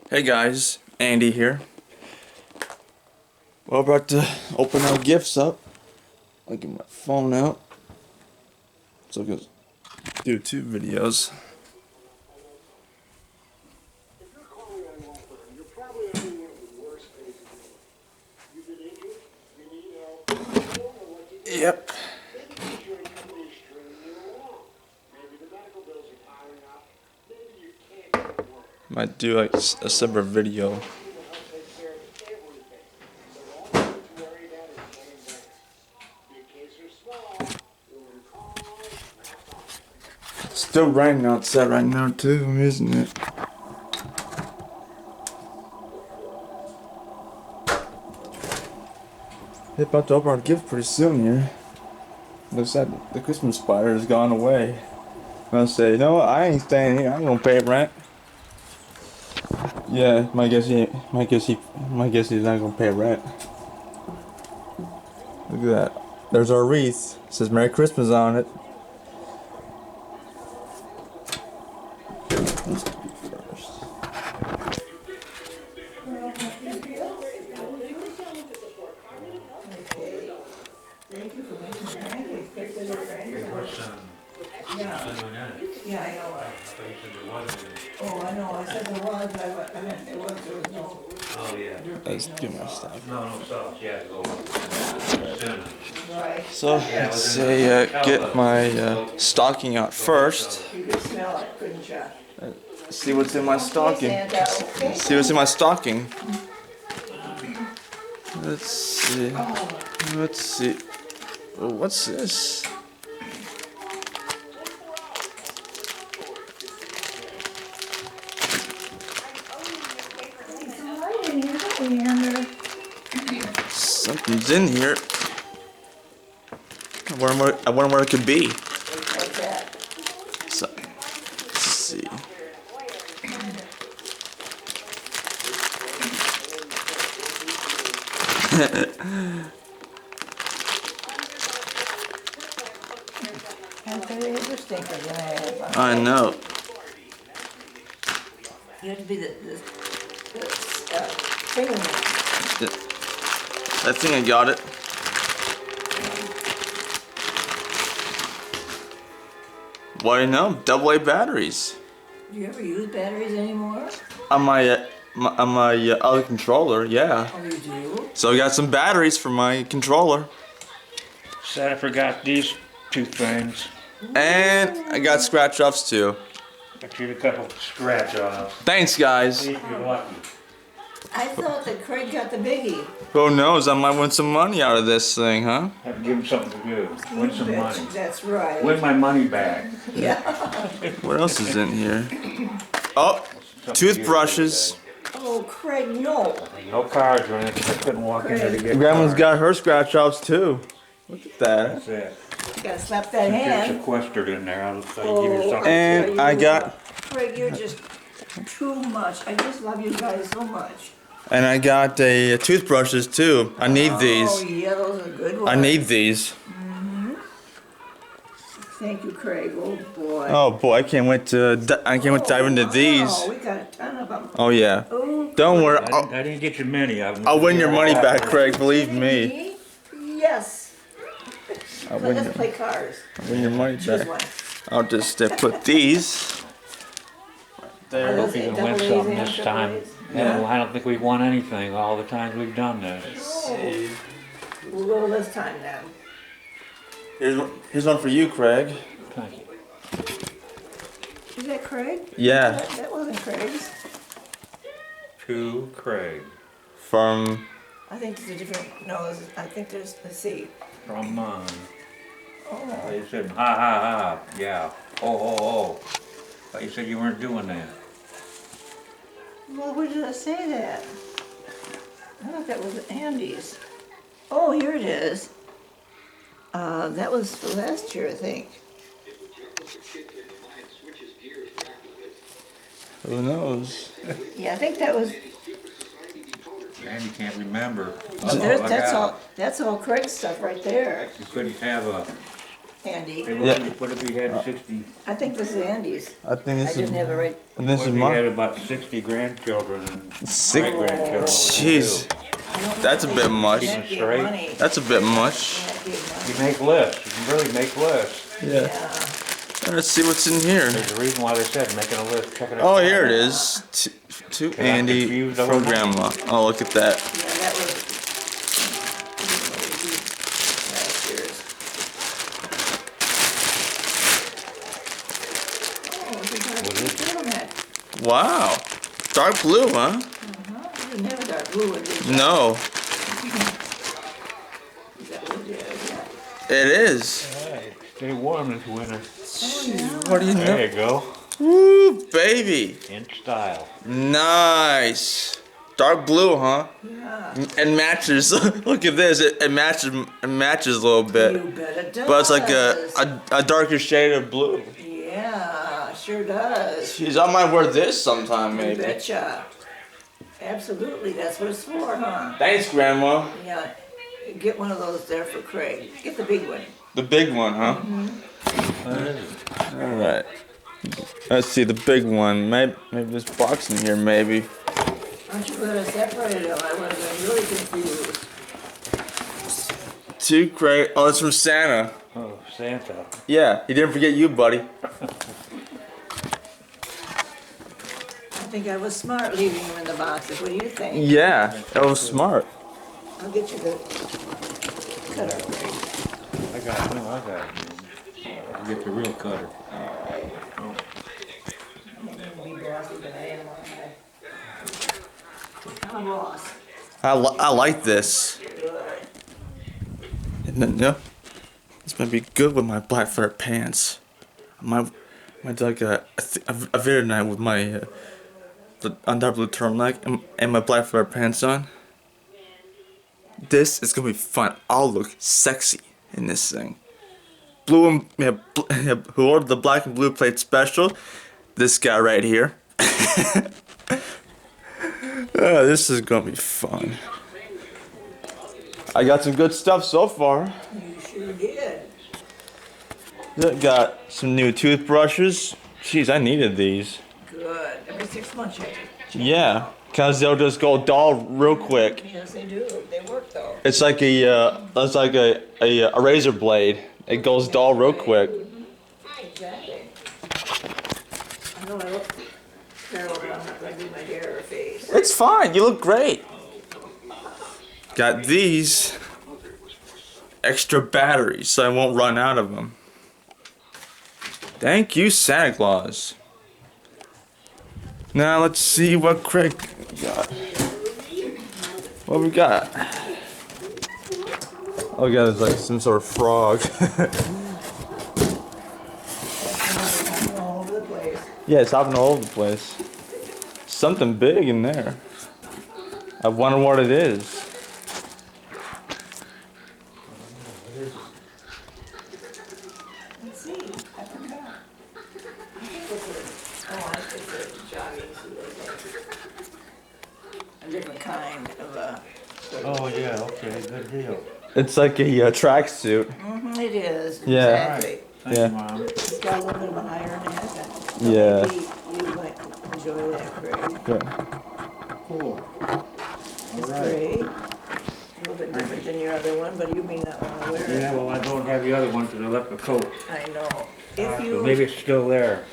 Hey guys, Andy here. Well, we're about to open our gifts up. I'll get my phone out so I can do 2 videos. Yep. Might do like a separate video. It's still raining outside right now too, isn't it? They're about to open our gift pretty soon here. Looks like the Christmas spider has gone away. I'll say, you know what, I ain't staying here, I ain't gonna pay rent. Yeah, my guess he's not gonna pay rent. Look at that. There's our wreath. It says Merry Christmas on it. Let's do first. Yeah, I know. Oh, I know. I said there was, but I meant there was no. Oh, yeah. Let's do my stuff. No sauce. You have to go soon. Right. So let's get my stocking out first. You could smell it, couldn't you? See what's in my stocking. Okay. See what's in my stocking. Let's see. Let's see. Oh, what's this? Something's in here. I wonder what it could be. What's that? So, let's see. That's very interesting for you. I know. You have to be the fingernail. I think I got it. What do you know? AA batteries. Do you ever use batteries anymore? On my other controller, yeah. Oh, you do? So I got some batteries for my controller. Said I forgot these 2 things. And I got scratch offs too. Got you a couple scratch offs. Thanks guys. See if you're lucky. I thought that Craig got the biggie. Who knows? I might win some money out of this thing, huh? Have to give him something to do. Win some money. That's right. Win my money back. Yeah. What else is in here? Oh, toothbrushes. Oh, Craig, no. No cards or anything. I couldn't walk in there to get Grandma's cards. got her scratch offs too. Look at that. That's it. You gotta slap that You're hand. sequestered in there. I'll give you something. And I got Craig, you're just too much. I just love you guys so much. a toothbrushes too. I need Oh, these. yeah, those are good ones. I need these. Thank you, Craig. Oh, boy. Oh boy, I can't wait to dive into these. Oh, we got a ton of them. Oh yeah. Oh, Don't worry. I didn't get you many of them. I'll win your money back, Craig. Believe me. Yes. I'll win Let's your, play cars. your money Choose back. one. I'll just put these. I hope you can win something this time. Yeah. I don't think we've won anything all the times we've done this. We'll go this time then. Here's one for you, Craig. Thank you. Is that Craig? Yeah. That wasn't Craig's. To Craig. From. I think there's a different. No, I think there's. Let's see. From mine. Oh. You said, ha ha ha, yeah. Oh. Thought you said you weren't doing that. Well, where did I say that? I thought that was Andy's. Oh, here it is. That was for last year, I think. Who knows? Yeah, I think that was. Randy can't remember. That's all Craig's stuff right there. You couldn't have Andy. Hey, Yeah. what if he had 60? I think this is Andy's. I think I this is. didn't have it right. And this What is if he had mine. about 60 grandchildren and Six. great-grandchildren? What would Jeez, I don't That's a think bit much. that gave Straight. money. that's a bit much. That gave money. You make lists. You can really make lists. Yeah. Let's see what's in here. There's a reason why they said making a list, checking it Oh, out. here it is. To I'm Andy confused from over that. Grandma. Oh, look at that. Yeah, that was last year's. Oh, we got What a is it? turtleneck. Wow. Dark blue, huh? You didn't have a dark blue one, did you? No, Is that what it is? Yeah. it is. Hey, stay warm this winter. What do you know? There you go. Woo, baby. In style. Nice. Dark blue, huh? Yeah. And matches. Look at this. It matches. It matches a little bit, You bet it does. but it's like a darker shade of blue. Yeah, sure does. Jeez, I might wear this sometime, You maybe. betcha. Absolutely, that's what it's for, huh? Thanks, Grandma. Yeah, get one of those there for Craig. Get the big one. The big one, huh? What is it? All right. Let's see the big one. Maybe this box in here, maybe. Aren't you gonna separate them? I would have been really confused. Two Craig. Oh, it's from Santa. Oh, Santa. Yeah, he didn't forget you, buddy. I think I was smart leaving them in the boxes. What do you think? Yeah, that was smart. I'll get you the cutter, Craig. I got it. No, I got it. You get the real cutter. Be bossy, but I am all right. I'm a boss. I like this. Good. And then, yeah, this might be good with my black fur pants. I might do like a video night with my dark blue turtleneck and my black fur pants on. This is gonna be fun. I'll look sexy in this thing. Blue and who ordered the black and blue plate special? This guy right here. This is gonna be fun. I got some good stuff so far. You sure did. Got some new toothbrushes. Jeez, I needed these. Good. Every 6 months you have to. Yeah, cause they'll just go dull real quick. Yes, they do. They work though. It's like a razor blade. It goes dull real quick. Exactly. I know I look terrible, but I'm not gonna do my hair or face. It's fine. You look great. Got these extra batteries so I won't run out of them. Thank you, Santa Claus. Now let's see what Craig got. What we got? Oh, we got is like some sort of frog. All over the place. Yeah, it's hopping all over the place. Something big in there. I wonder what it is. Let's see. I forgot. I think it's a jogging suit, I think. A different kind of a. Oh, yeah, okay, good deal. It's like a tracksuit. It is. Yeah. Exactly. Thank Yeah. you, Mom. It's got a little bit of an iron in it. Yeah. Maybe you might enjoy that, Craig. Good. Cool. It's Alright. great. A little bit different than your other one, but you may not want to wear it. Yeah, well, I don't have the other one because I left the coat. I know. If So you, maybe it's still there.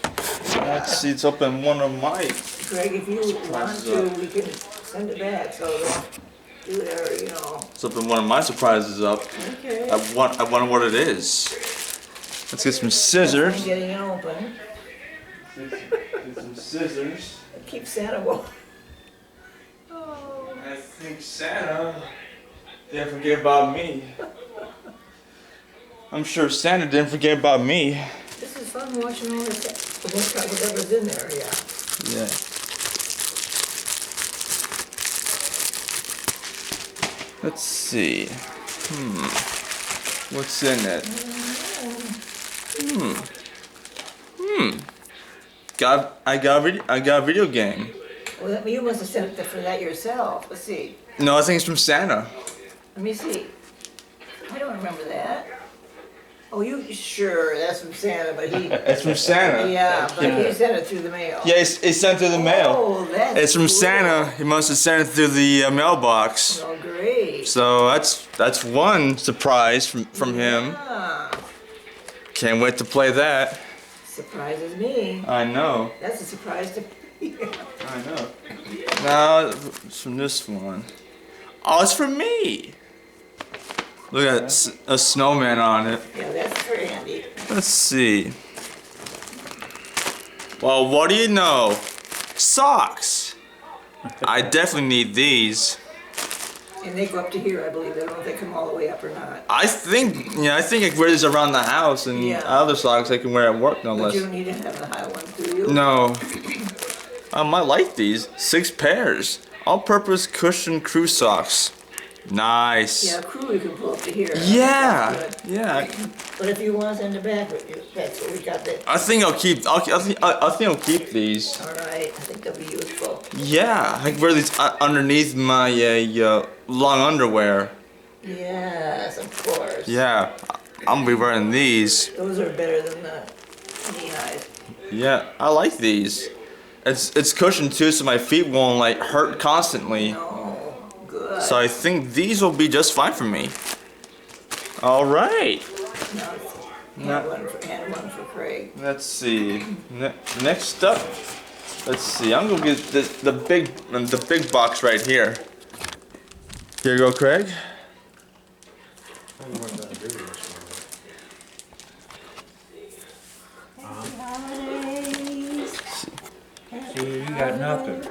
Let's see, it's up in one of my. Craig, if you want to, we can send it back, so do whatever, you know. It's up in one of my surprises up. Okay. I wonder what it is. Let's get some I'm scissors. getting it open. Get some scissors. Keep Santa warm. Oh. I think Santa didn't forget about me. I'm sure Santa didn't forget about me. This is fun watching all this, whatever's in there, yeah. Yeah. Let's see. What's in it? I got a video game. Well, you must have sent it for that yourself. Let's see. No, I think it's from Santa. Let me see. I don't remember that. Oh, you, sure, that's from Santa, but he, It's from Santa. yeah, but he sent it through the mail. Yeah, it's sent through the mail. Oh, that's It's from cool. Santa. He must have sent it through the mailbox. Oh, great. So that's one surprise from him. Yeah. Can't wait to play that. Surprises me. I know. That's a surprise to me. I know. Now it's from this one. Oh, it's from me. Look at a snowman on it. Yeah, that's for Andy. Let's see. Well, what do you know? Socks. I definitely need these. And they go up to here, I believe. I don't know if they come all the way up or not. I think I can wear these around the house, and Yeah. other socks I can wear at work no But less. you don't need to have the high ones, do you? No. I might like these. 6 pairs. All-purpose cushion crew socks. Nice. Yeah, crew you can pull up to here. Yeah. That's good. Yeah. But if you want in the back, that's what we got there. I think I'll keep. I think I'll keep these. All right, I think they'll be useful. Yeah, I can wear these underneath my long underwear. Yes, of course. Yeah, I'm gonna be wearing these. Those are better than the knee highs. Yeah, I like these. It's cushioned too, so my feet won't like hurt constantly. Oh, good. So I think these will be just fine for me. All right. Now, and one for Craig. Let's see. Next up, let's see. I'm gonna get the big box right here. Here you go, Craig. See, you got nothing.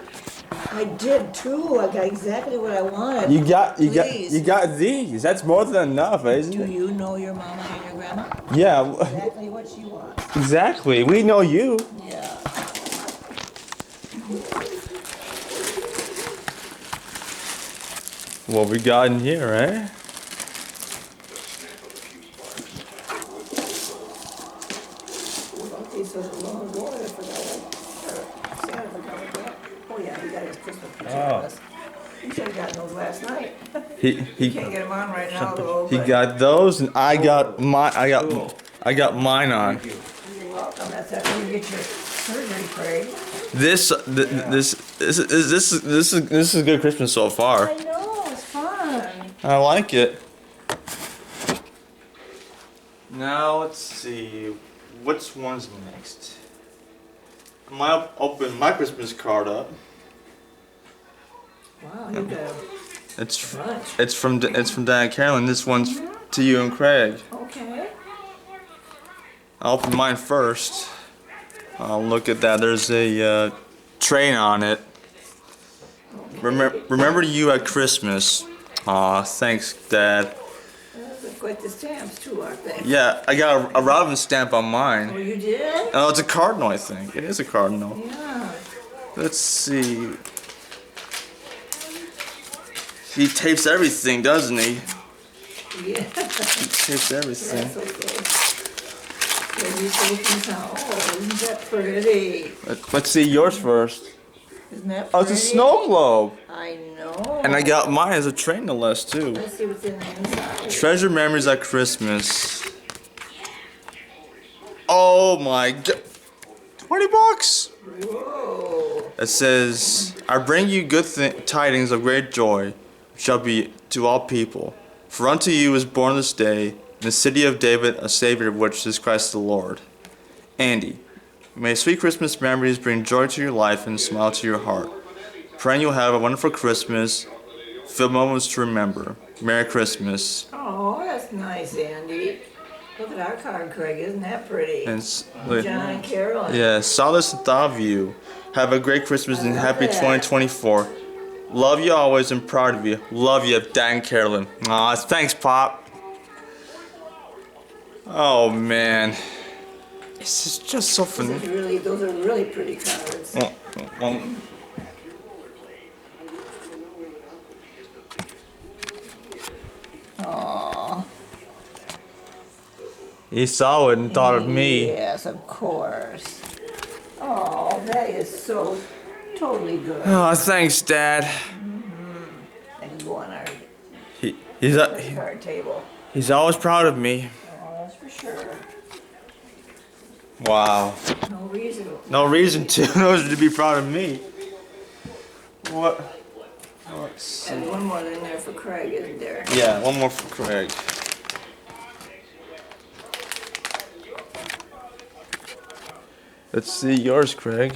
I did too. I got exactly what I wanted. You got Please. these. That's more than enough, isn't Do it? you know your mama and your grandma? Yeah, Exactly what she wants. exactly. We know you. Yeah. What we got in here, eh? Okay, so long ago, I forgot. Santa forgot what that. Oh yeah, he got his Christmas pajamas. He should have gotten those last night. He Can't get them on right now though. he but got those, and I got mine on. You're welcome. That's after you get your surgery, Craig. This is a good Christmas so far. I know, it's fun. I like it. Now let's see, which one's next? I might open my Christmas card up. Wow, you got a It's bunch. it's from Dan and Carolyn. This one's to you and Craig. Okay. I'll open mine first. I'll look at that. There's a train on it. Remember you at Christmas. Aw, thanks, Dad. They're quite the stamps too, aren't they? Yeah, I got a Robin stamp on Oh, mine. you did? Oh, it's a cardinal, I think. It is a cardinal. Yeah. Let's see. He tapes everything, doesn't he? Yeah. He tapes everything. That's okay. Maybe taking some. Oh, isn't that pretty? Let's see yours first. Isn't that Oh, pretty? it's a snow globe. I know. And I got mine as a train no less, too. Let's see what's in the inside. Treasure memories at Christmas. Oh my god. $20. Whoa. It says, I bring you good tidings of great joy, which shall be to all people. For unto you is born this day, in the city of David, a Savior, which is Christ the Lord. Andy, may sweet Christmas memories bring joy to your life and smile to your heart. Praying you'll have a wonderful Christmas, filled moments to remember. Merry Christmas. Oh, that's nice, Andy. Look at our card, Craig. Isn't that pretty? And John and Carolyn. yeah, solace and thought of you. Have a great Christmas and love happy that. 2024. Love you always and proud of you. Love you, Dan and Carolyn. Aw, thanks, Pop. Oh man, this is just so fun. Those are really pretty cards. Well, Aww. he saw it and thought of me. Yes, of course. Oh, that is so totally good. Oh, thanks, Dad. And you go on our He's card table. he's always proud of me. Oh, that's for sure. Wow. No reason. No reason to. No reason to be proud of me. What? Let's see. And one more in there for Craig, isn't there? Yeah, one more for Craig. Let's see yours, Craig.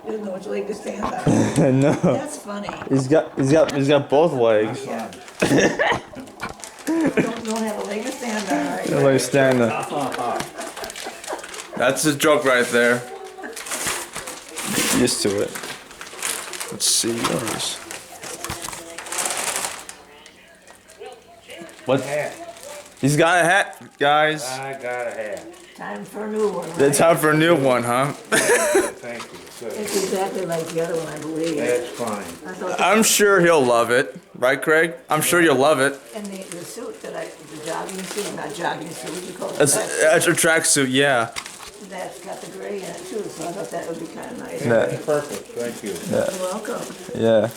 He doesn't know which leg to stand on. No. That's funny. He's got both legs. Yeah. don't have a leg to stand on, right? No leg stand up. That's a joke right there. Used to it. Let's see yours. What? Hat. He's got a hat, guys. I got a hat. Time for a new one, right? It's time for a new one, huh? Thank you. Good. It's exactly like the other one, I believe. That's fine. I thought I'm sure he'll love it. Right, Craig? I'm sure you'll love it. and the suit that the jogging suit, not jogging suit, what do you call it? It's a tracksuit, yeah. That's got the gray in it too, so I thought that would be kind of nice. Yeah. Perfect. Thank you. You're welcome. Yeah.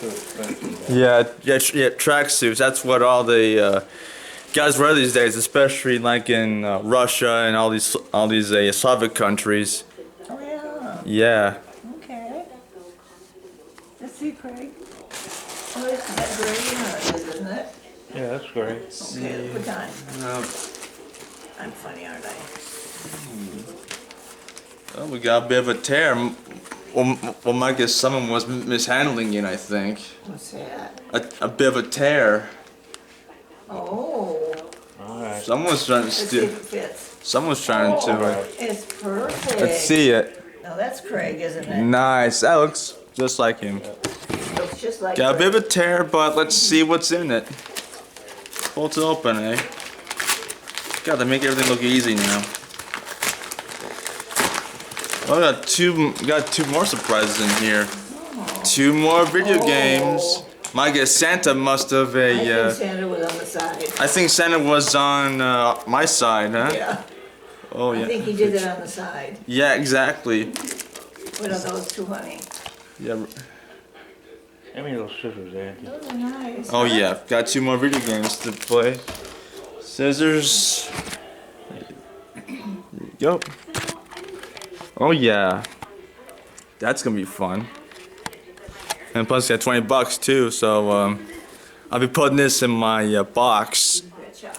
Good. Thank you. Yeah, tracksuits. That's what all the guys wear these days, especially like in Russia and all these Slavic countries. Oh, yeah. Yeah. Okay. Let's see, Craig. Oh, it's that gray in it, isn't it? Yeah, that's great. Okay, what time? I'm funny, aren't I? Well, we got a bit of a tear. Well, I guess someone was mishandling it, I think. What's that? A bit of a tear. Oh. All right. Someone's trying to Let's see steal. if it fits. Someone's trying to. Oh, it's perfect. Let's see it. Now that's Craig, isn't it? Nice. That looks just like him. Looks just like Got a Craig. bit of a tear, but let's see what's in it. Pull it open, eh? God, they make everything look easy now. Well, we got two more surprises in here. Two more video games. My guess Santa must have I think a. Santa was on the side. I think Santa was on my side, huh? Yeah. Oh yeah. I think he did it on the side. Yeah, exactly. What are those two, honey? Yeah. Give me those scissors, Auntie. Those are nice. Oh yeah. Got two more video games to play. Scissors. There you go. Oh yeah. That's gonna be fun. And plus, got $20 too. So I'll be putting this in my box. Betcha.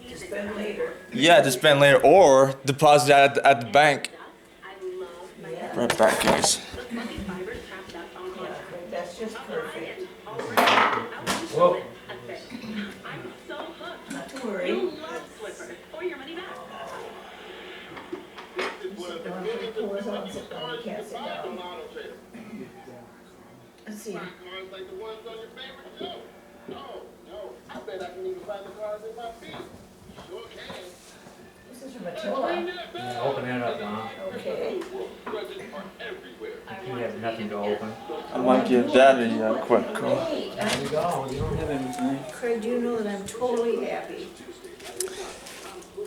To spend later. Yeah, to spend later or deposit at the bank. Yeah. Right back, guys. Yeah, that's just perfect. Whoa. Not to worry. You can't sit down. Let's see. This is from Matilda. Yeah, open that up, Mom. Okay. You have nothing to open. I might give Daddy a quick call. Hey, There you go. You don't have anything. Craig, do you know that I'm totally happy?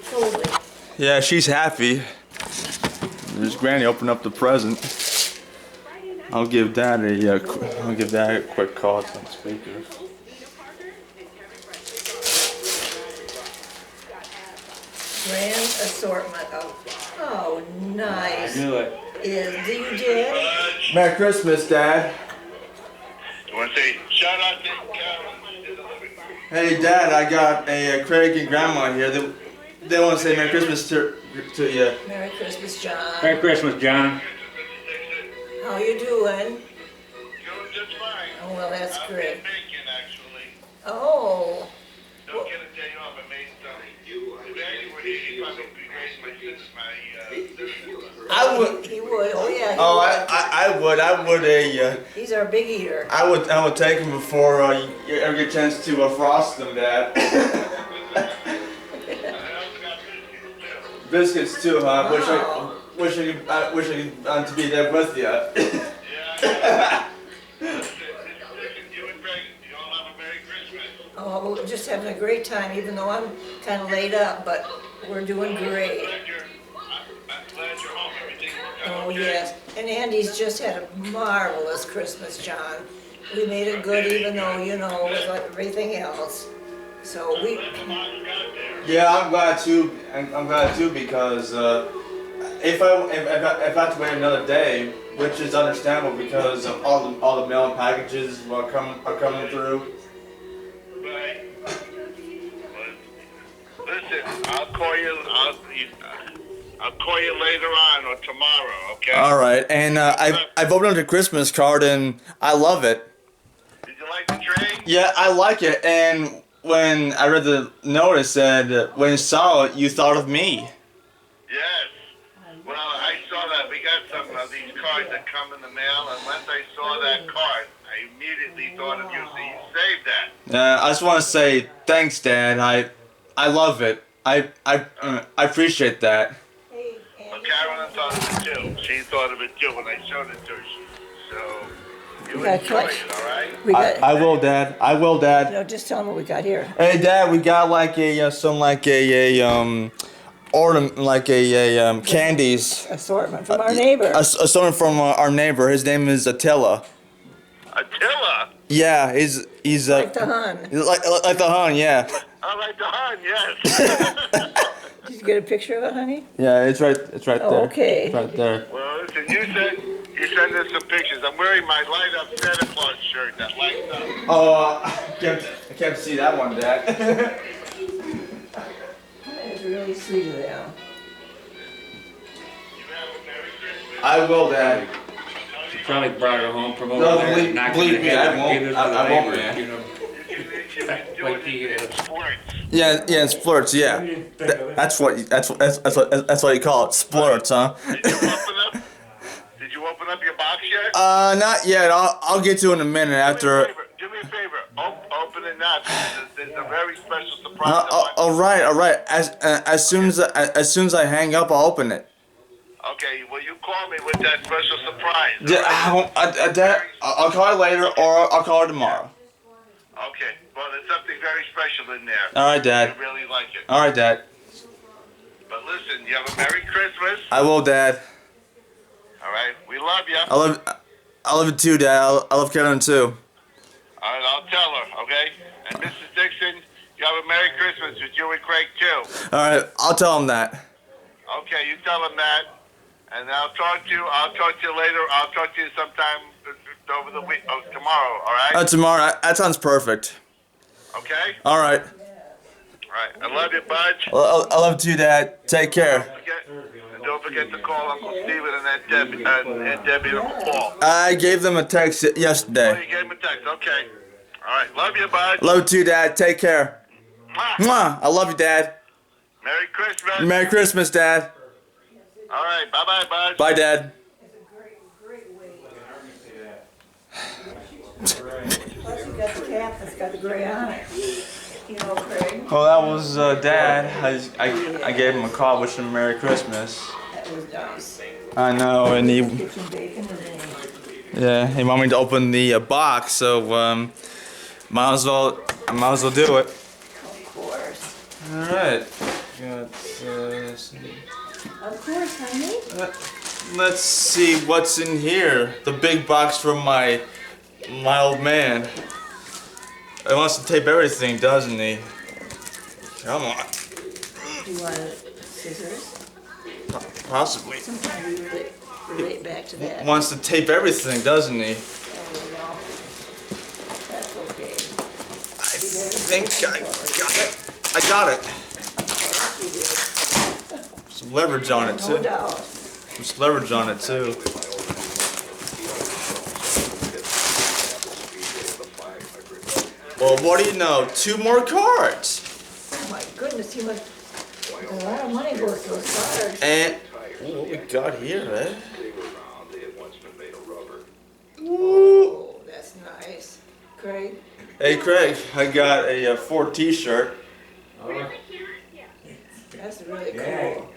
Totally. Yeah, she's happy. There's Granny open up the present. I'll give Daddy a quick call. It's on speaker. Grand assortment of, oh, nice. I knew it. You did? Merry Christmas, Dad. You want to say shout out to Hey, Dad, I got a Craig and Grandma here. They want to say Merry Christmas to you. Merry Christmas, John. Merry Christmas, John. How you doing? Doing just fine. Oh, well, that's I've great. been baking, actually. Oh, Don't get a day off. I made something. If Aggie were here, he'd probably be raising my sister. I would. he would, oh yeah. he Oh, would. I would He's our big eater. I would take them before you ever get a chance to frost them, Dad. Biscuits too, huh? Wow. Wish I could to be there with you. Yeah. You and Greg, you all have a Merry Christmas. Oh, we're just having a great time, even though I'm kind of laid up, but we're doing great. I'm glad you're home. Everything worked out. Oh, yes. And Andy's just had a marvelous Christmas, John. We made it good even though, with like everything else. So we, Yeah, I'm glad too. I'm glad too because if I have to wait another day, which is understandable because of all the mail and packages are coming through. Right. Listen, I'll call you. I'll call you later on or tomorrow. Okay. All right, and I've opened up the Christmas card and I love it. Did you like the train? Yeah, I like it. And when I read the note, it said when you saw it, you thought of me. Yes. Well, I saw that. We got some of these cards that come in the mail, and once I saw that card, I immediately thought of you. So you saved that. I just want to say thanks, Dad. I love it. I appreciate that. hey, Well, Andy, Carolyn thought of it too. She thought of it too when I showed it to her. So you We got enjoy what? it, all right? we got, I will, Dad. I will, Dad. no, just tell them what we got here. Hey, Dad, we got like a ornament, like candies. Assortment from our neighbor. Someone from our neighbor. His name is Attila. Attila. Yeah, he's Like the Hun. like the Hun. Yeah. I like the Hun, yes. Did you get a picture of it, honey? Yeah, it's right there. Oh, okay. It's right there. Well, listen, you send us some pictures. I'm wearing my light up Santa Claus shirt that lights up. Oh, I can't see that one, Dad. That is really sweet of them. You have a Merry Christmas. I will, Dad. She probably brought her home from over No, there. believe- knocked believe in the me, head I and won't. gave it to I the won't, neighbors, man. you know. You should be doing Like the, it in sports. Yeah, it's flirts. Yeah, that's what you call it, splurts, huh? Did you open up your box yet? Not yet. I'll get to it in a minute after. Do me a favor. Open it now. There's a very special surprise. All right. As soon as I hang up, I'll open it. Okay, well, you call me with that special surprise. Yeah, Dad, I'll call you later, or I'll call her tomorrow. Okay, well, there's something very special in there. All right, Dad. You really like it. All right, Dad. But listen, you have a Merry Christmas. I will, Dad. All right, we love you. I love you too, Dad. I love Karen too. All right, I'll tell her, okay? And Mrs. Dixon, you have a Merry Christmas with you and Craig, too. All right, I'll tell him that. Okay, you tell him that. And I'll talk to you later. I'll talk to you sometime over the week, tomorrow, all right? Tomorrow. That sounds perfect. Okay? All right. All right, I love you, Budge. I love you too, Dad. Take care. And don't forget to call Uncle Steven and Debbie and Uncle Paul. I gave them a text Oh, yesterday. you gave him a text, okay. All right, love you, Budge. Love you too, Dad. Take care. Mwah. Mwah. I love you, Dad. Merry Christmas. Merry Christmas, Dad. All right, bye-bye, Budge. Bye, Dad. Plus you got the cap that's got the gray on it. You know, Craig, Well, that was Dad. I gave him a call, wishing him Merry Christmas. that was nice. I know, and he Get some bacon and then he wanted me to open the box, so might as well do it. of course. All right. Got Of course, honey. let's see what's in here. The big box from my old man. He wants to tape everything, doesn't he? Come on. Do you want scissors? Possibly. Sometimes we relate back to that. Wants to tape everything, doesn't he? Oh, no. That's okay. I think I got it. You did. Some leverage on it No too. doubt. Some leverage on it too. Well, what do you know? 2 more cards. Oh my goodness, you must, a lot of money goes to those cards. And what we got here, eh? Ooh. Oh, that's nice. Craig, Hey Craig, I got a Ford T-shirt. that's really Yeah. cool.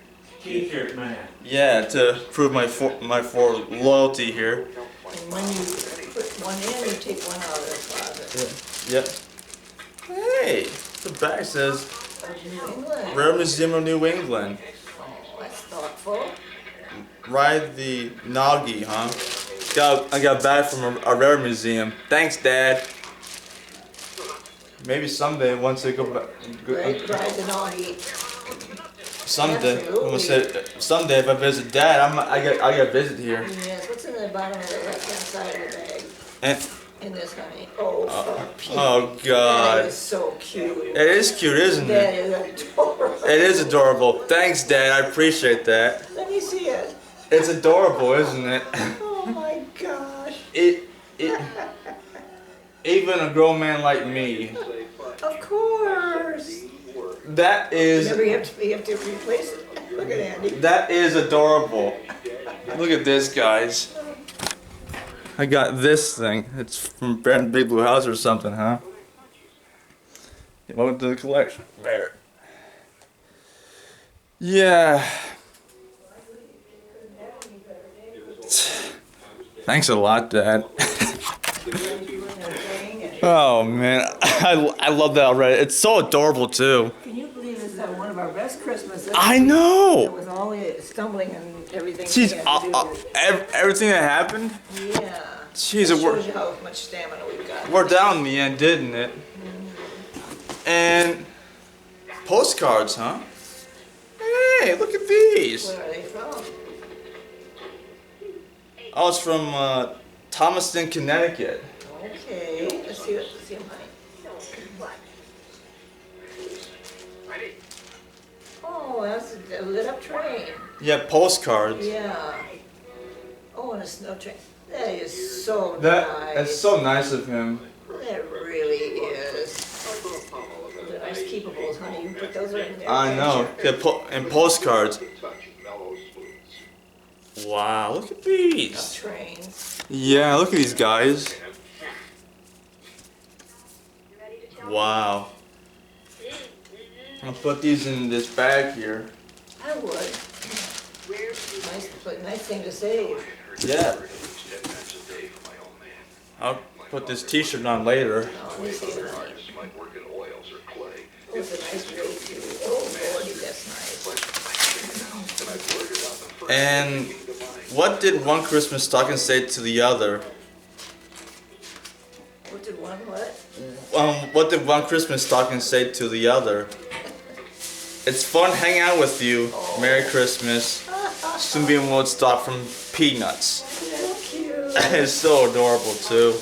T-shirt man. Yeah, to prove my Ford loyalty here. And when you put one in, you take one out of the closet. Yep. Hey, the back says Of New England. Rare Museum of New England. Oh, that's thoughtful. Ride the Nagi, huh? I got back from a rare museum. Thanks, Dad. Maybe someday once they go back. Right, drive the naughty. Someday, Absolutely. someday if I visit Dad, I get visit here. Yes, what's in the bottom of the left-hand side of the bag? And In this, honey. Oh, for Pete. oh That God, is so cute. it is cute, isn't That it? is adorable. It is adorable. Thanks, Dad. I appreciate that. Let me see it. It's adorable, isn't it? Oh my gosh. It even a grown man like me. Of course. That is Remember, you have to replace it. Look at Andy. that is adorable. Look at this, guys. I got this thing. It's from Brand Big Blue House or something, huh? Welcome to the collection. There. Yeah. Thanks a lot, Dad. Oh man, I love that already. It's so adorable too. Can you believe this is one of our best Christmases? I know. With all the stumbling and everything. Jeez, we had to do. everything that happened. Yeah. Jeez, That it worked. shows you how much stamina we've got. Worked out in the end, didn't it? And postcards, huh? Hey, look at these. Where are they from? Oh, it's from Thomaston, Connecticut. Okay. Let's see them, honey. Oh, that's a lit up train. Yeah, postcards. Yeah. Oh, and a snow train. That is so That's nice. so nice of him. That really is. Those are nice keepables, honey. You can put those right in there. I know. Yeah, and postcards. Wow, look at these. Trains. Yeah, look at these guys. Wow. I'll put these in this bag here. I would. Nice thing to save. Yeah. I'll put this t-shirt on later. Oh, let me see it, honey. Oh, it's a nice way to. Oh, Lordy, that's nice. And what did one Christmas stocking say to the other? What did one what? What did one Christmas stocking say to the other? It's fun hanging out with you. Merry Christmas. Soon be in Woodstock from Peanuts. So cute. It's so adorable too.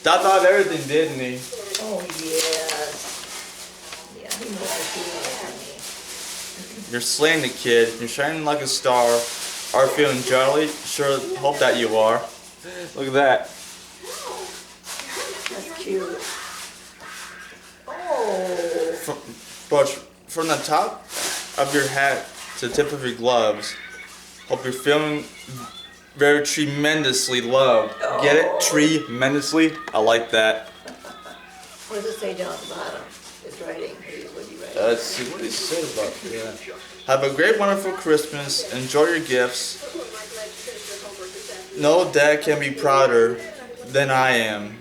That thought of everything, didn't he? Oh, yes. Yeah, he knows what You're slaying the kid. You're shining like a star. Are feeling jolly? Sure, hope that you are. Look at that. That's cute. Oh. But from the top of your hat to the tip of your gloves, hope you're feeling very tremendously loved. Get it? Tremendously? I like that. What does it say down at the bottom? It's writing. What do you write? Let's see what he said about that. Have a great, wonderful Christmas. Enjoy your gifts. No dad can be prouder than I am.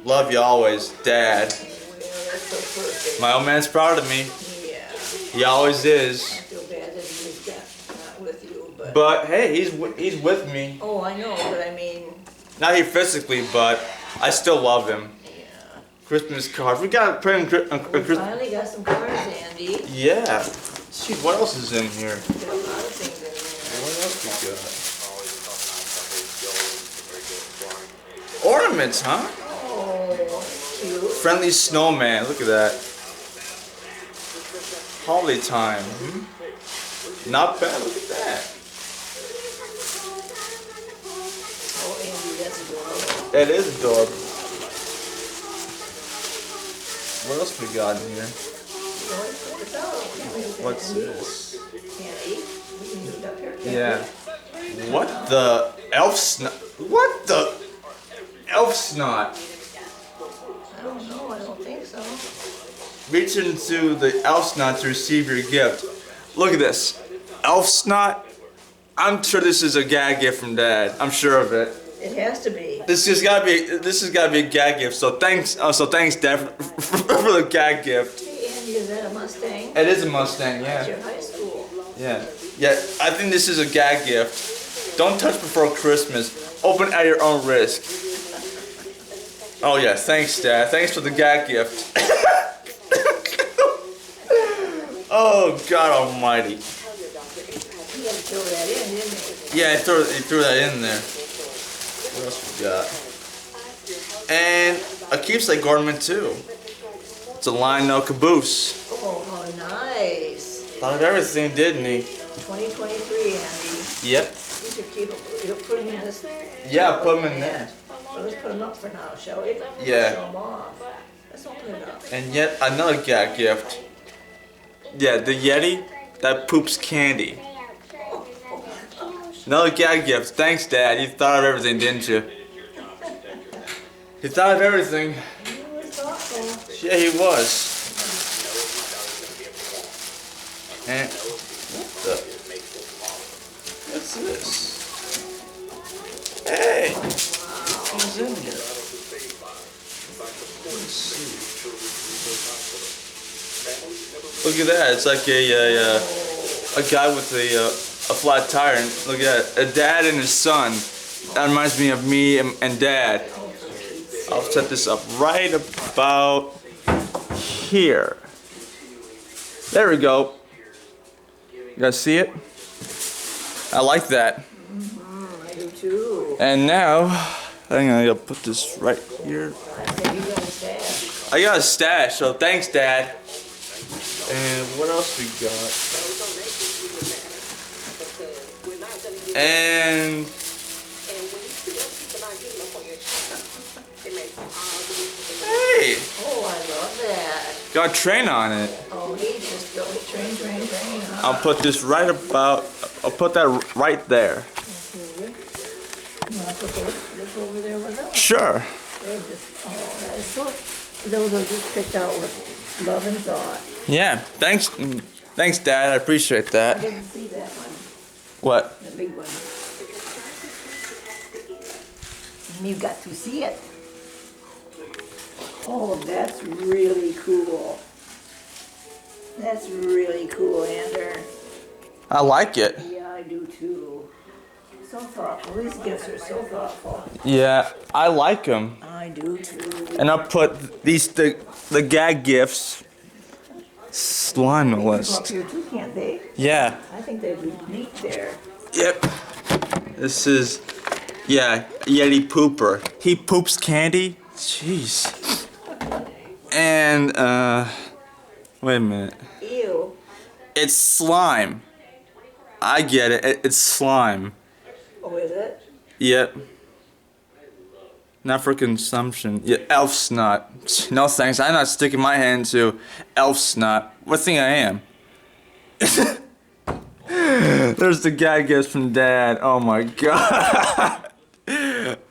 Love you always, Dad. Well, that's so perfect. My old man's proud of me. Yeah. He always is. I feel bad that he's not with you, but. But hey, he's with me. Oh, I know, but I mean, Not here physically, but I still love him. yeah. Christmas cards. We got a We Christmas. finally got some cards, Andy. Yeah. See what else is in here? We got a lot of things in there. What else we got? Ornaments, huh? Oh, cute. Friendly snowman. Look at that. Holiday time. Not bad. Look at that. Oh, Andy, that's adorable. That is adorable. What else we got in here? What's this? Andy, we can use it up here. can't we? Yeah. What the elf snot? What the elf snot? I don't know, I don't think so. Reach into the elf snot to receive your gift. Look at this. Elf snot? I'm sure this is a gag gift from Dad. I'm sure of it. It has to be. This has gotta be a gag gift. So thanks, Dad, for the gag gift. Hey, Andy, is that a Mustang? It is a Mustang, That's yeah. your high school. Yeah. Yeah, I think this is a gag gift. Don't touch before Christmas. Open at your own risk. Oh yeah, thanks, Dad. Thanks for the gag gift. Oh God Almighty. He had to throw that in, didn't he? Yeah, he threw that in there. What else we got? And a keepsake ornament too. It's a line no caboose. Oh, how nice. Thought of everything, didn't he? 2023, Andy. Yep. You should keep them. You'll put them in this. Yeah, put them in there. Well, let's put them up for now, shall we? Yeah. Show them off. Let's open it up. And yet another gag gift. Yeah, the Yeti that poops candy. Another gag gift. Thanks, Dad. You thought of everything, didn't you? He thought of everything. He was thoughtful. Yeah, he was. And what's this? Hey, who's in here? Let's see. Look at that. It's like a guy with a flat tire. And look at that. A dad and his son. That reminds me of me and Dad. I'll set this up right about here. There we go. You guys see it? I like that. I do too. And now, I'm gonna put this right here. I think you got a stash. I got a stash, so thanks, Dad. And what else we got? And hey, Oh, I love that. got a train on it. Oh, he just built a train. Huh? I'll put this right about. I'll put that right there. You want to put this over there with them? Sure. They're just, oh, that is so, those are just picked out with love and thought. Yeah. Thanks. Thanks, Dad. I appreciate I that. didn't see that one, What? the big one. And you got to see it. Oh, that's really cool. That's really cool, Ander. I like it. Yeah, I do too. So thoughtful. These gifts are so thoughtful. Yeah, I like them. I do too. And I'll put the gag gifts slime Up list. here too, can't they? Yeah. I think they'd be neat there. Yep. This is, yeah, Yeti pooper. He poops candy. Jeez. And wait a minute. Ew. It's slime. I get it. It's slime. Oh, is it? Yep. Not for consumption. Yeah, elf snot. No thanks. I'm not sticking my hand to elf snot. What thing I am? There's the gag gifts from Dad. Oh my God.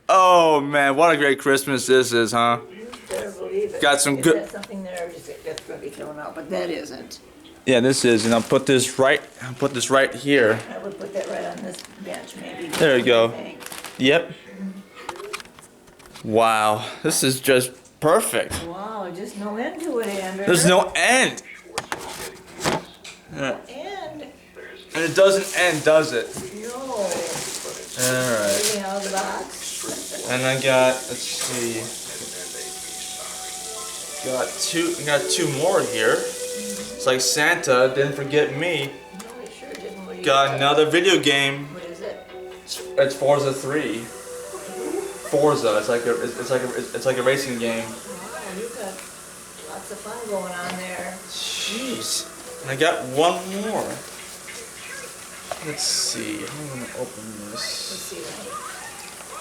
Oh man, what a great Christmas this is, huh? You better believe it. Got some Is good- that something there or just that's going to be thrown out? But that isn't. Yeah, this is, and I'll put this right here. I would put that right on this bench maybe. There you go. What do you think? Yep. Wow, this is just perfect. Wow, just no end to it, Ander. There's no end. end. And it doesn't end, does it? No. Alright. Everything out of the box. And I got, let's see. Got two more here. It's like Santa didn't forget me. No, it sure didn't. What do you Got another video game. What is it? It's Forza 3. Forza. It's like a racing game. Wow, you've got lots of fun going on there. Jeez. And I got one more. Let's see. I'm gonna open Let's this. see.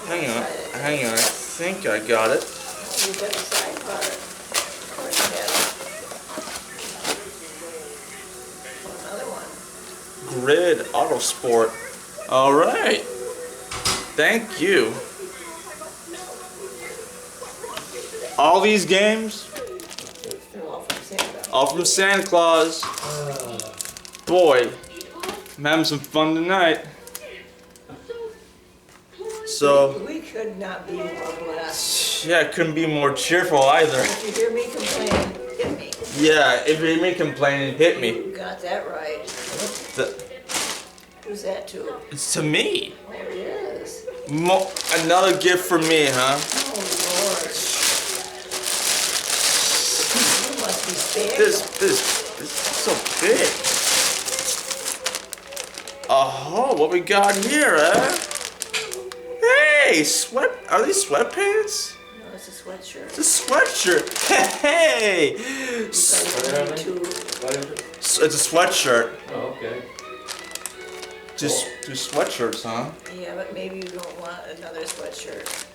Hang on. Hang on. I think I got it. Oh, you've got the sidebar. Of course you have it. Another one. Grid Autosport. All right. Thank you. All these games, They're all from Santa. all from Santa Claus. Boy, I'm having some fun tonight. So, We could not be more blessed. yeah, it couldn't be more cheerful either. If you hear me complain, hit me. Yeah, if you hear me complaining, hit me. You got that right. Who's that to? It's to me. There it is. Another gift for me, huh? Oh, Lord. big. This is so big. Oh, what we got here, eh? Hey, are these sweatpants? No, it's a sweatshirt. It's a sweatshirt. Hey! It's a sweatshirt. Oh, okay. Just sweatshirts, huh? Yeah, but maybe you don't want another sweatshirt.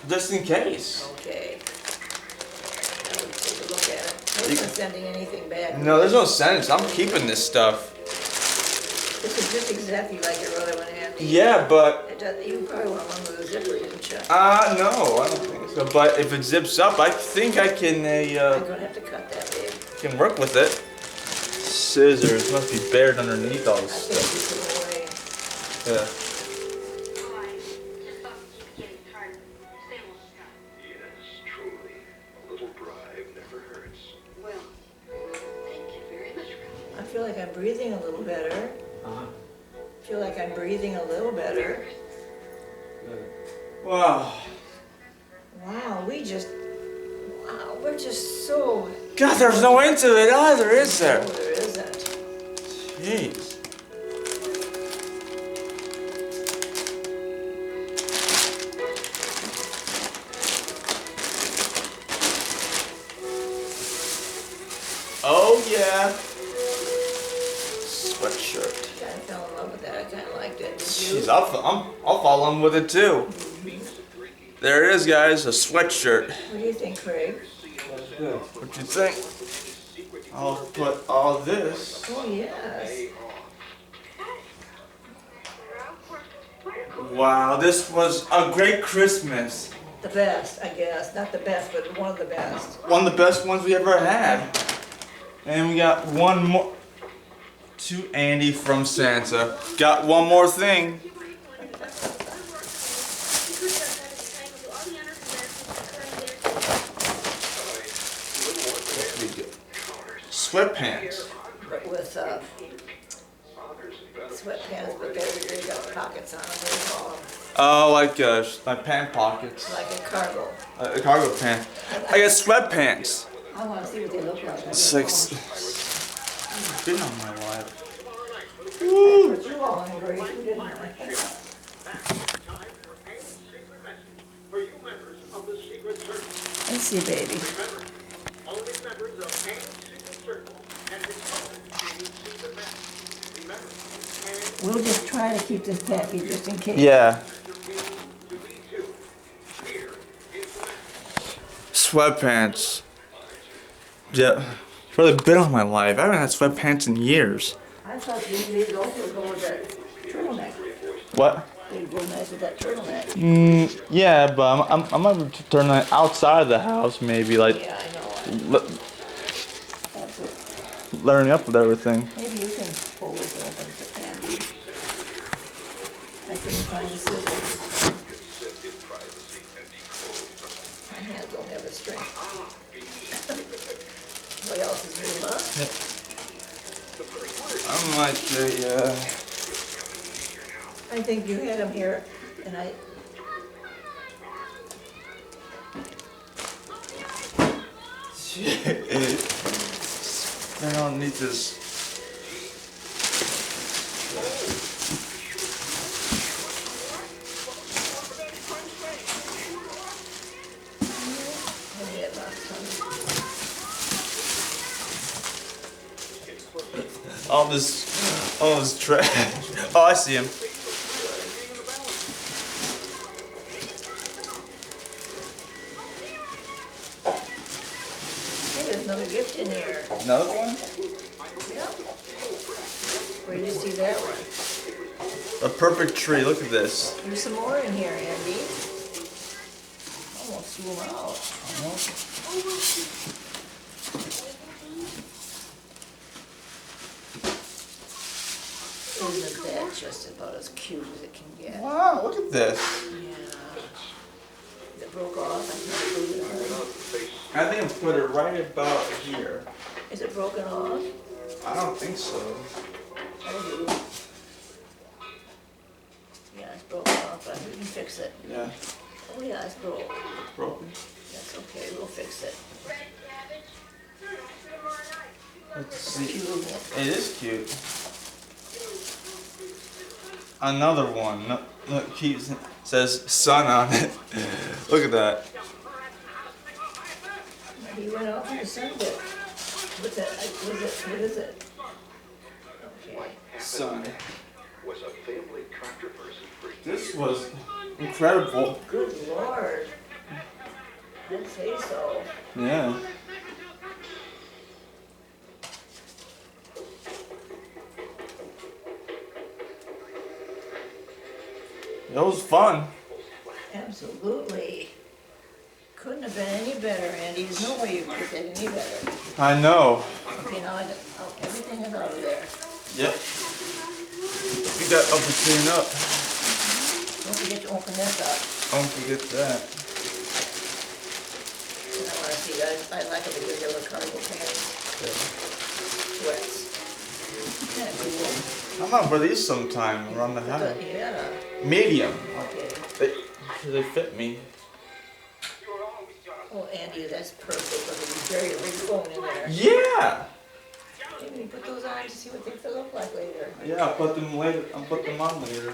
Just in case. Okay. I would take a look at it. I wasn't sending anything back. No, there's no sense. I'm keeping this stuff. This is just exactly like your other one, Andy. Yeah, but You probably want one with a zipper, didn't you? no, I don't think so. But if it zips up, I think I can I'm gonna have to cut that, babe. can work with it. Scissors must be buried underneath all I this think stuff. you put it away. Yeah. Yes, truly. A little bribe never hurts. Well, thank you very much, Ralph. I feel like I'm breathing a little better. I feel like I'm breathing a little better. Wow. Wow, we're just so... God, there's no end to it either, is No, there? there isn't. Jeez. Oh yeah. Sweatshirt. I fell in love with that. I kind of liked it. Did you? Jeez, I'll fall in with it too. There it is, guys, a sweatshirt. What do you think, Craig? What you think? I'll put all this. Oh, yes. Wow, this was a great Christmas. The best, I guess. Not the best, but one of the best. One of the best ones we ever had. And we got one more. To Andy from Santa. Got one more thing. Sweatpants. But with sweatpants, but they got pockets on them. What do you call them? Oh, like pant pockets. Like a cargo. A cargo pant. I got sweatpants. I want to see what they look like. It's like been on my life. But you all hungry, didn't I? Let's see, baby. We'll just try to keep this package just in case. Yeah. Sweatpants. Yeah. Really been on my life. I haven't had sweatpants in years. I thought these also go with that turtleneck. What? They'd go nice with that turtleneck. Yeah, but I might turn that outside of the house, maybe like Yeah, I know. That's it. layering up with everything. Maybe you can pull this open to Andy. I couldn't find the scissors. My hands don't have the strength. What else is new, huh? I'm like I think you had them here, and I... I don't need this. I had last time. All this trash. Oh, I see him. Hey, there's another gift in here. Another one? Yep. Where did you see that one? A perfect tree. Look at this. There's some more in here, Andy. Almost threw them out. Isn't that just about as cute as it can get? Wow, look at this. Yeah. It broke off. I can't believe it. I think I put it right about here. Is it broken off? I don't think so. I do. Yeah, it's broken off, but we can fix it. Yeah, Oh yeah, it's broke. it's broken. That's okay, we'll fix it. Let's see. Cute. It is cute. Another one. Look, says sun on it. Look at that. He went off in the sun bit. What's that? What is it? Okay. Sun. Was a family controversy for This was incredible. Good Lord. I'd say so. Yeah. It was fun. Absolutely. Couldn't have been any better, Andy. There's no way you could have been any better. I know. Okay, now everything is out of there. Yep. We got up to clean up. Don't forget to open this up. Don't forget that. And I want to see that. I like it because they were cargo pants. Sweats. Kind of cool. I'm gonna wear these sometime around the house. Yeah. Medium. Okay. They fit me. Oh, Andy, that's perfect. Look at you bury your big phone in there. Yeah. Maybe put those on to see what they look like later. Yeah, I'll put them later. I'll put them on later.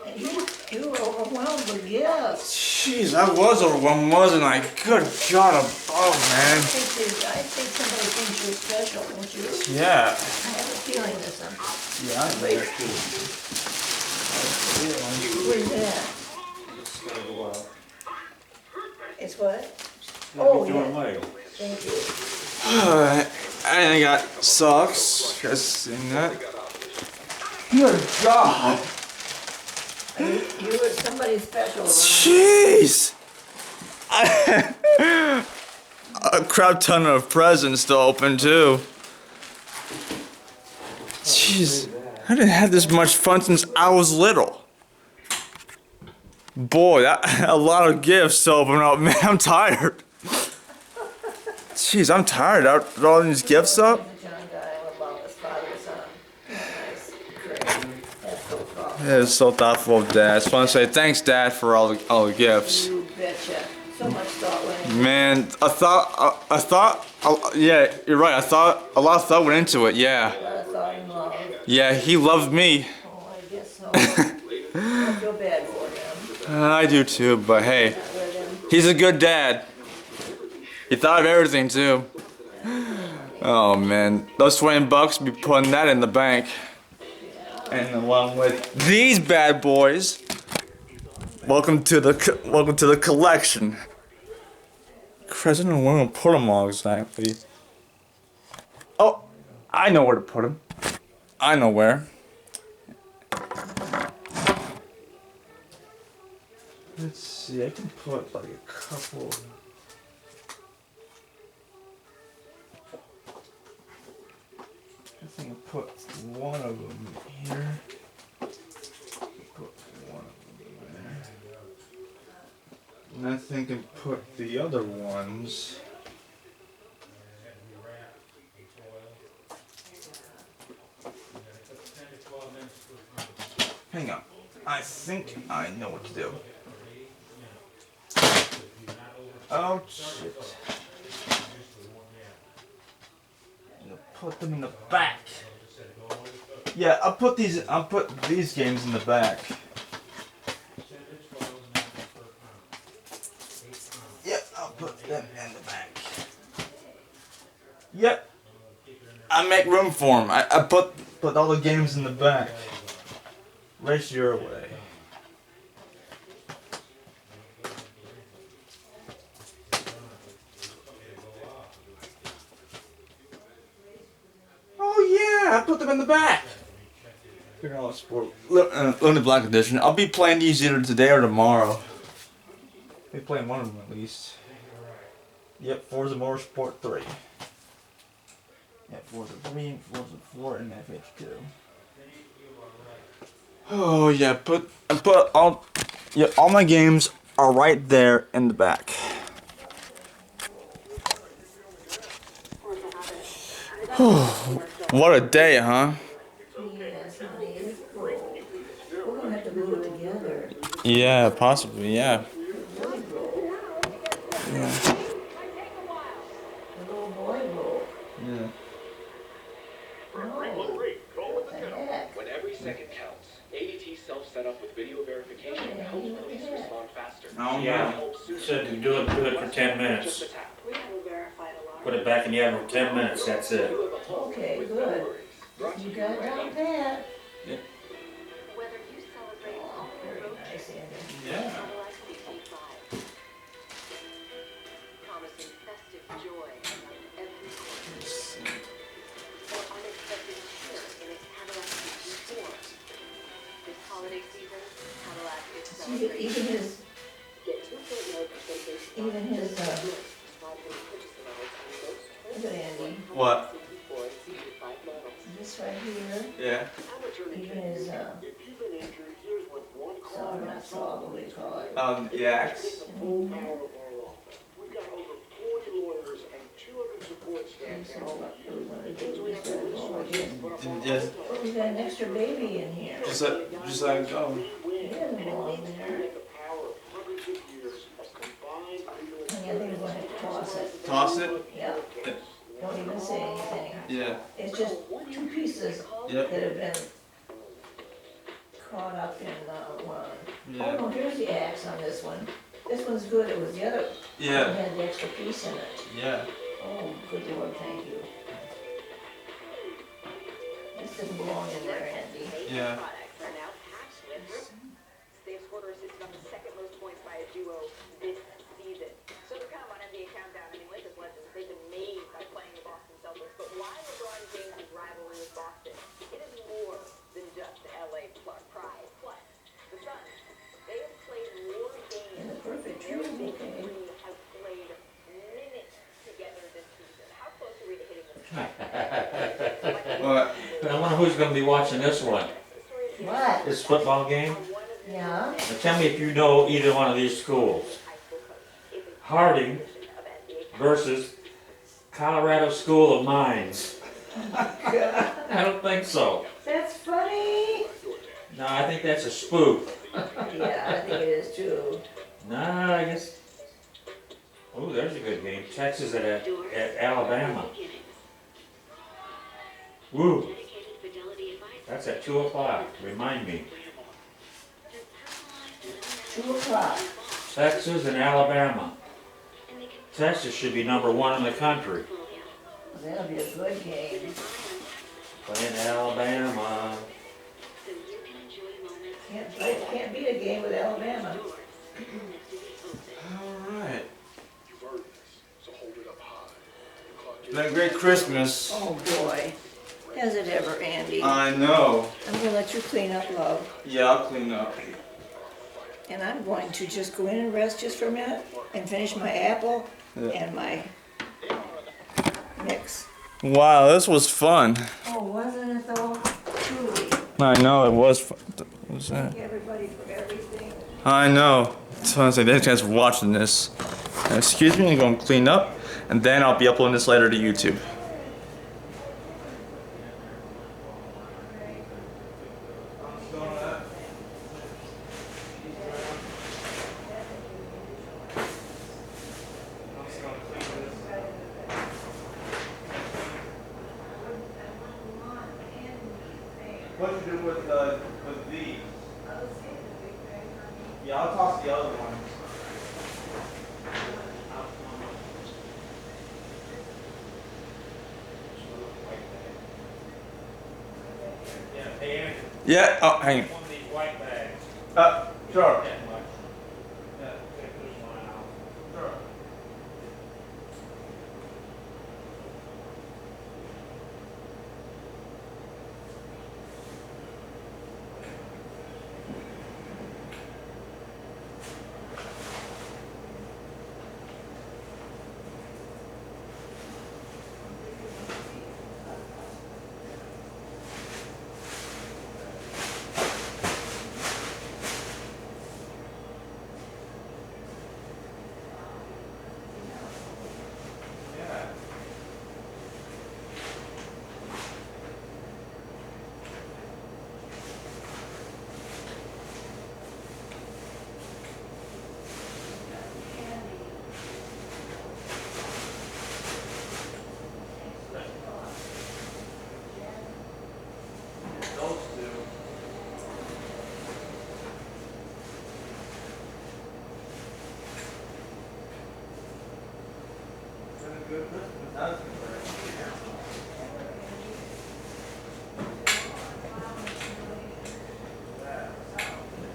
And you were overwhelmed with gifts. Jeez, I was overwhelmed, wasn't I? Good God, man. I think somebody thinks you're special, don't you? Yeah. I have a feeling there's something. Yeah, I Wait. know too. Where's that? It's gonna go out. It's what? It'll Oh, be doing yeah. later. Thank you. And I got socks. You guys seen that? Good God. You were somebody special around. Jeez. A crap ton of presents to open too. Jeez. I didn't have this much fun since I was little. Boy, a lot of gifts to open up. Man, I'm tired. Jeez, I'm tired out all these gifts up. The John guy about his father was on. Nice. Great. That's so thoughtful. It is so thoughtful of Dad. I just want to say thanks, Dad, for all the gifts. You betcha. So much thought went into it. Man, yeah, you're right. I thought a lot of thought went into it. Yeah, A lot of thought and love. yeah, he loved me. Oh, I guess so. I feel bad for him. I do too, but hey, Let him. he's a good dad. He thought of everything too. Oh man, those $20 be putting that in the bank. And along with these bad boys, welcome to the collection. Chris, I don't know where I'm gonna put them all exactly. Oh, I know where to put them. I know where. Let's see, I can put like a couple. I think I put one of them here. Put one of them there. And I think I put the other ones. Hang on. I think I know what to do. Oh shit. I'm gonna put them in the back. Yeah, I'll put these games in the back. Yep, I'll put them in the back. Yep. I make room for them. I put all the games in the back. Race your way. Oh yeah, I put them in the back. Here on Sport, Limited Black Edition. I'll be playing these either today or tomorrow. Be playing one of them at least. Yep, Forza Motorsport 3. Yep, Forza 3, Forza 4, and FH2. Oh yeah, all my games are right there in the back. What a day, huh? Yes, honey. We're gonna have to glue it together. Yeah, possibly, yeah. Really, bro. Yeah. The little boy I don't Yeah, know. said to do it for 10 minutes. Put it back in the oven for 10 minutes, that's it. Okay, good. You got it down pat. Yeah. Whether you celebrate Oh, all very road nice, Andy. Yeah. Cadillac CT5. Promising festive joy around every corner. Or unexpected cheer in its Cadillac CT4. This holiday season, Cadillac is See, celebrating. even his, look at Andy, What? this right here, Yeah. even his, saw, not saw, what do you call it? The axe. Mhm. We've got over 40 lawyers and 200 support staff. He's all what we wanna do, we got it all again. Yes. But we got an extra baby in here. Just like, He doesn't belong there. The power of hundreds of years of combined legal I think we're gonna have to toss it. Toss it? Yeah, don't even say anything. Yeah. It's just two pieces Yep. that have been caught up in, one. Yeah. Oh, no, here's the axe on this one. This one's good, it was the other. Yeah. It had the extra piece in it. Yeah. Oh, good Lord, thank you. This didn't belong in there, Andy. Yeah. Products are now packed with State scorer assisted on the second most points by a duo this season. So to come on NBA Countdown, I mean, Lakers legends, they've been made by playing the Boston Celtics. But why LeBron James' rivalry with Boston? It is more than just LA pride. Plus, the Suns, they have played more games In the perfect than their tree, big okay. three have played minutes together this season. How close are we to hitting the What? I wonder who's going to be watching this one. What? This football game? Yeah? Now tell me if you know either one of these schools. Harding versus Colorado School of Mines. I don't think so. That's funny. No, I think that's a spook. Yeah, I think it is too. No, I guess. Oh, there's a good game. Texas at Alabama. Woo. That's at 2 o'clock. Remind me. 2 o'clock. Texas and Alabama. Texas should be number 1 in the country. That'll be a good game. Playing Alabama. Can't beat a game with Alabama. Alright. You've earned this, so hold it up high. The clock It's been a great Christmas. Oh, boy. Has it ever, Andy? I know. I'm gonna let you clean up, love. Yeah, I'll clean up. And I'm going to just go in and rest just for a minute and finish my apple Yeah. and my mix. Wow, this was fun. Oh, wasn't it though? Truly. I know, it was fun. What was that? Thank everybody for everything. I know. So I say, thanks guys for watching this. Excuse me, I'm going to clean up, and then I'll be uploading this later to YouTube. What to do with these? Yeah, I'll toss the other ones. Yeah, hey, Andrew, Yeah. Oh, hang on. one of these white bags. Sure. That much. Yeah. Take this one out. Sure.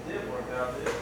did work out, didn't it?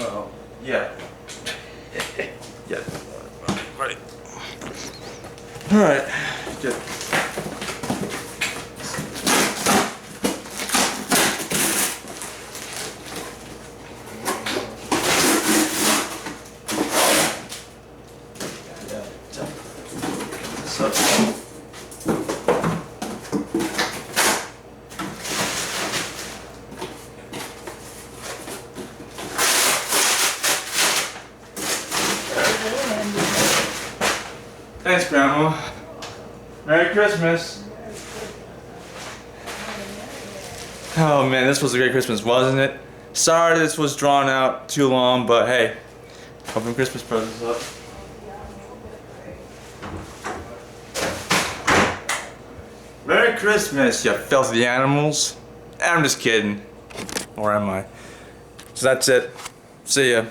Oh, yeah. Yeah. Right. All right. Good. Yeah. So. Thanks, Grandma. Merry Christmas. Oh man, this was a great Christmas, wasn't it? Sorry this was drawn out too long, but hey, open Christmas presents up. Merry Christmas, you filthy animals. I'm just kidding. Or am I? So that's it. See ya.